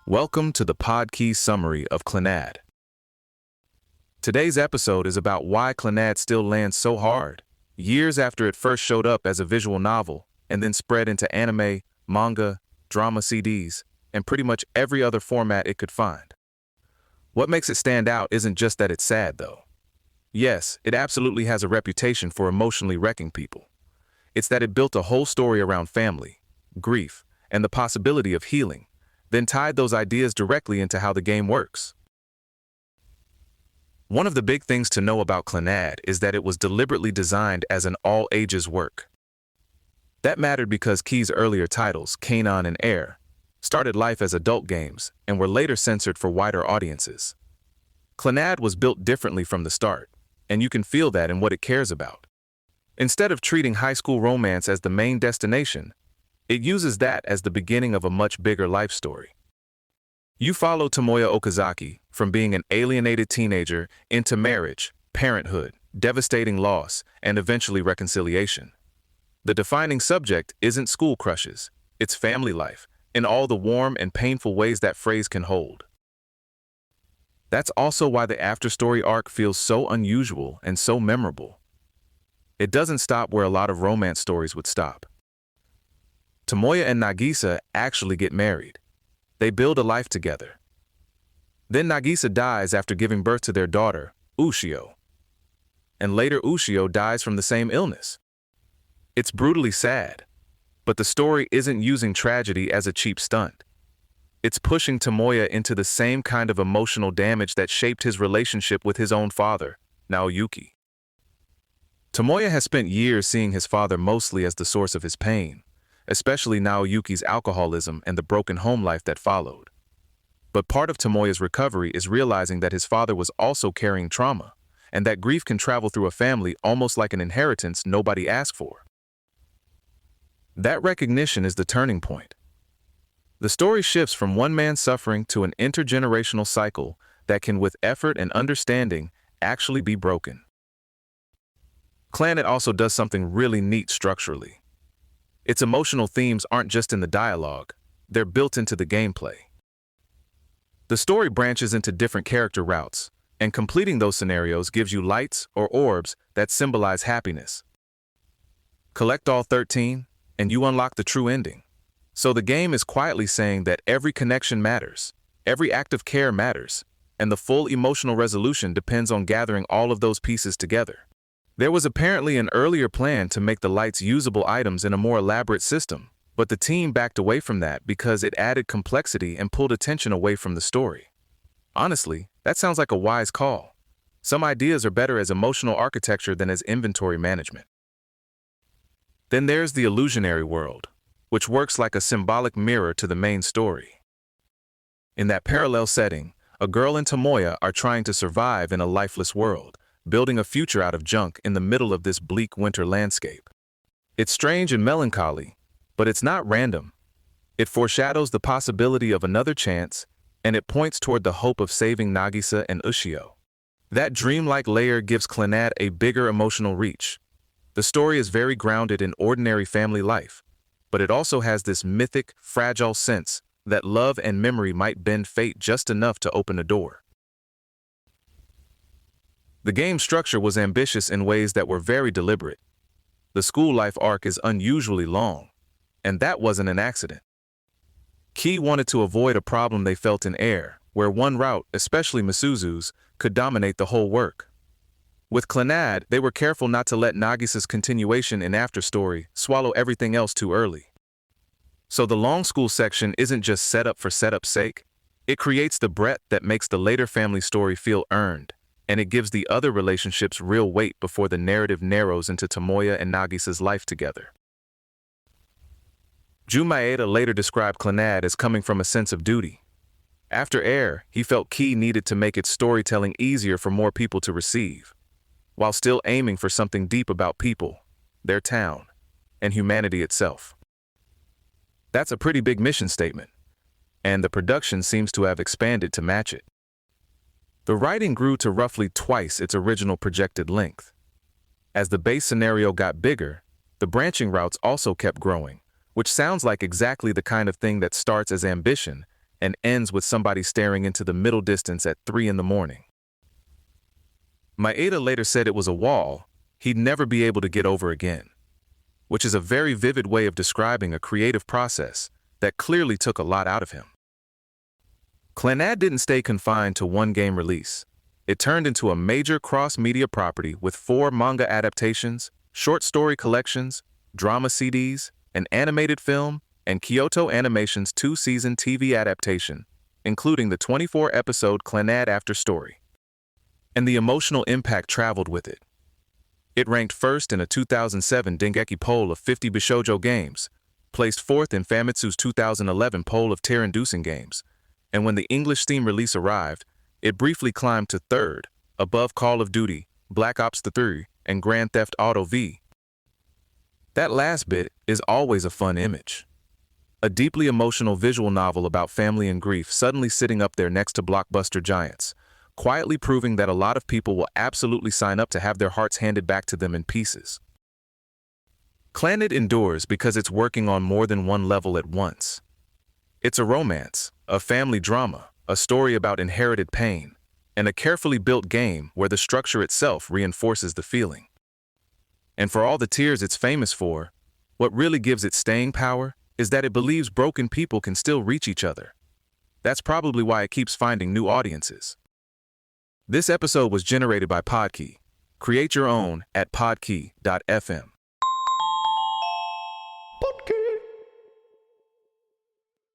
Welcome to the Podkey summary of Clannad. Today's episode is about why Clannad still lands so hard, years after it first showed up as a visual novel and then spread into anime, manga, drama CDs, and pretty much every other format it could find. What makes it stand out isn't just that it's sad, though. Yes, it absolutely has a reputation for emotionally wrecking people. It's that it built a whole story around family, grief, and the possibility of healing, then tied those ideas directly into how the game works. One of the big things to know about Clannad is that it was deliberately designed as an all-ages work. That mattered because Key's earlier titles, Kanon and Air, started life as adult games and were later censored for wider audiences. Clannad was built differently from the start, and you can feel that in what it cares about. Instead of treating high school romance as the main destination, it uses that as the beginning of a much bigger life story. You follow Tomoya Okazaki from being an alienated teenager into marriage, parenthood, devastating loss, and eventually reconciliation. The defining subject isn't school crushes, it's family life, in all the warm and painful ways that phrase can hold. That's also why the after-story arc feels so unusual and so memorable. It doesn't stop where a lot of romance stories would stop. Tomoya and Nagisa actually get married. They build a life together. Then Nagisa dies after giving birth to their daughter, Ushio. And later Ushio dies from the same illness. It's brutally sad, but the story isn't using tragedy as a cheap stunt. It's pushing Tomoya into the same kind of emotional damage that shaped his relationship with his own father, Naoyuki. Tomoya has spent years seeing his father mostly as the source of his pain, especially Naoyuki's alcoholism and the broken home life that followed. But part of Tomoya's recovery is realizing that his father was also carrying trauma, and that grief can travel through a family almost like an inheritance nobody asked for. That recognition is the turning point. The story shifts from one man's suffering to an intergenerational cycle that can, with effort and understanding, actually be broken. Clannad also does something really neat structurally. Its emotional themes aren't just in the dialogue, they're built into the gameplay. The story branches into different character routes, and completing those scenarios gives you lights or orbs that symbolize happiness. Collect all 13, and you unlock the true ending. So the game is quietly saying that every connection matters, every act of care matters, and the full emotional resolution depends on gathering all of those pieces together. There was apparently an earlier plan to make the lights usable items in a more elaborate system, but the team backed away from that because it added complexity and pulled attention away from the story. Honestly, that sounds like a wise call. Some ideas are better as emotional architecture than as inventory management. Then there's the Illusionary World, which works like a symbolic mirror to the main story. In that parallel setting, a girl and Tomoya are trying to survive in a lifeless world, building a future out of junk in the middle of this bleak winter landscape. It's strange and melancholy, but it's not random. It foreshadows the possibility of another chance, and it points toward the hope of saving Nagisa and Ushio. That dreamlike layer gives Clannad a bigger emotional reach. The story is very grounded in ordinary family life, but it also has this mythic, fragile sense that love and memory might bend fate just enough to open a door. The game's structure was ambitious in ways that were very deliberate. The school life arc is unusually long, and that wasn't an accident. Key wanted to avoid a problem they felt in Air, where one route, especially Misuzu's, could dominate the whole work. With Clannad, they were careful not to let Nagisa's continuation in Afterstory swallow everything else too early. So the long school section isn't just setup for setup's sake. It creates the breadth that makes the later family story feel earned, and it gives the other relationships real weight before the narrative narrows into Tomoya and Nagisa's life together. Jun Maeda later described Clannad as coming from a sense of duty. After Air, he felt Key needed to make its storytelling easier for more people to receive, while still aiming for something deep about people, their town, and humanity itself. That's a pretty big mission statement, and the production seems to have expanded to match it. The writing grew to roughly twice its original projected length. As the base scenario got bigger, the branching routes also kept growing, which sounds like exactly the kind of thing that starts as ambition and ends with somebody staring into the middle distance at 3 in the morning. Maeda later said it was a wall he'd never be able to get over again, which is a very vivid way of describing a creative process that clearly took a lot out of him. Clannad didn't stay confined to one game release. It turned into a major cross-media property with 4 manga adaptations, short story collections, drama CDs, an animated film, and Kyoto Animation's 2-season TV adaptation, including the 24-episode Clannad After Story. And the emotional impact traveled with it. It ranked first in a 2007 Dengeki poll of 50 Bishoujo games, placed fourth in Famitsu's 2011 poll of tear-inducing games, and when the English Steam release arrived, it briefly climbed to third, above Call of Duty, Black Ops 3, and Grand Theft Auto V. That last bit is always a fun image. A deeply emotional visual novel about family and grief suddenly sitting up there next to blockbuster giants, quietly proving that a lot of people will absolutely sign up to have their hearts handed back to them in pieces. Clannad endures because it's working on more than one level at once. It's a romance, a family drama, a story about inherited pain, and a carefully built game where the structure itself reinforces the feeling. And for all the tears it's famous for, what really gives it staying power is that it believes broken people can still reach each other. That's probably why it keeps finding new audiences. This episode was generated by Podkey. Create your own at podkey.fm.